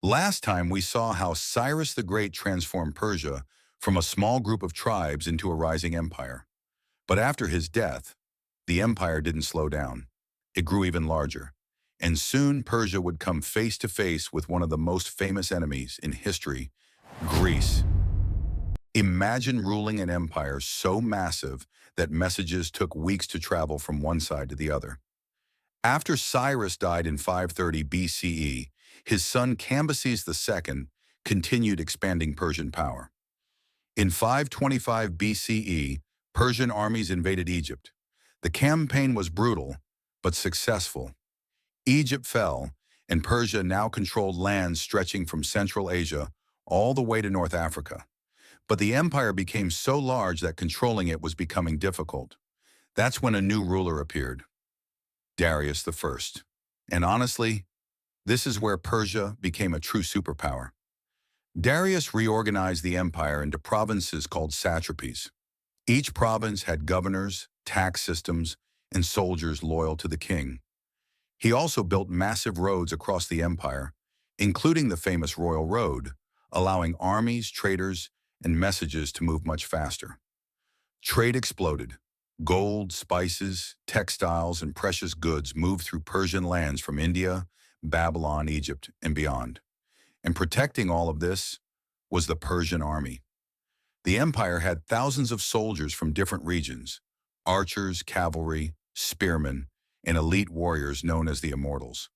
Last time we saw how Cyrus the Great transformed Persia from a small group of tribes into a rising empire. But after his death, the empire didn't slow down. It grew even larger. And soon Persia would come face to face with one of the most famous enemies in history, Greece. Imagine ruling an empire so massive that messages took weeks to travel from one side to the other. After Cyrus died in 530 BCE, his son Cambyses II continued expanding Persian power. In 525 BCE, Persian armies invaded Egypt. The campaign was brutal, but successful. Egypt fell, and Persia now controlled lands stretching from Central Asia all the way to North Africa. But the empire became so large that controlling it was becoming difficult. That's when a new ruler appeared, Darius I. And honestly, this is where Persia became a true superpower. Darius reorganized the empire into provinces called satrapies. Each province had governors, tax systems, and soldiers loyal to the king. He also built massive roads across the empire, including the famous Royal Road, allowing armies, traders, and messages to move much faster. Trade exploded. Gold, spices, textiles, and precious goods moved through Persian lands from India, Babylon, Egypt, and beyond. And protecting all of this was the Persian army. The empire had thousands of soldiers from different regions, archers, cavalry, spearmen, and elite warriors known as the Immortals.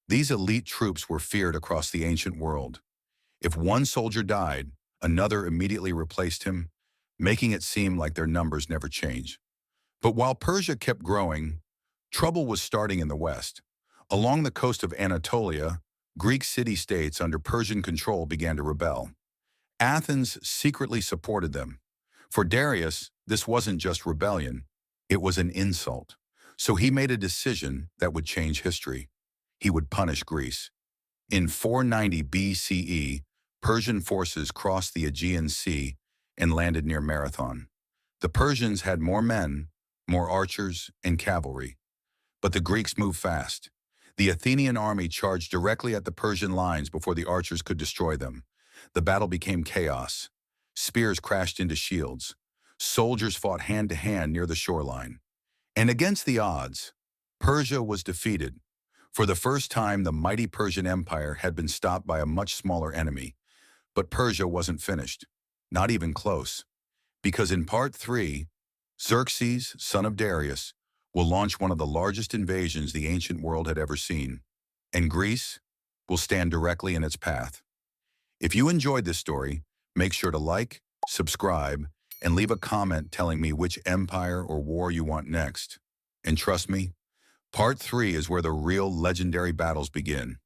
These elite troops were feared across the ancient world. If one soldier died, another immediately replaced him, making it seem like their numbers never change. But while Persia kept growing, trouble was starting in the west. Along the coast of Anatolia, Greek city-states under Persian control began to rebel. Athens secretly supported them. For Darius, this wasn't just rebellion, it was an insult. So he made a decision that would change history. He would punish Greece. In 490 BCE, Persian forces crossed the Aegean Sea and landed near Marathon. The Persians had more men, more archers, and cavalry. But the Greeks moved fast. The Athenian army charged directly at the Persian lines before the archers could destroy them. The battle became chaos. Spears crashed into shields. Soldiers fought hand-to-hand near the shoreline. And against the odds, Persia was defeated. For the first time, the mighty Persian Empire had been stopped by a much smaller enemy. But Persia wasn't finished, not even close. Because in Part 3, Xerxes, son of Darius, will launch one of the largest invasions the ancient world had ever seen. And Greece will stand directly in its path. If you enjoyed this story, make sure to like, subscribe, and leave a comment telling me which empire or war you want next. And trust me, Part 3 is where the real legendary battles begin.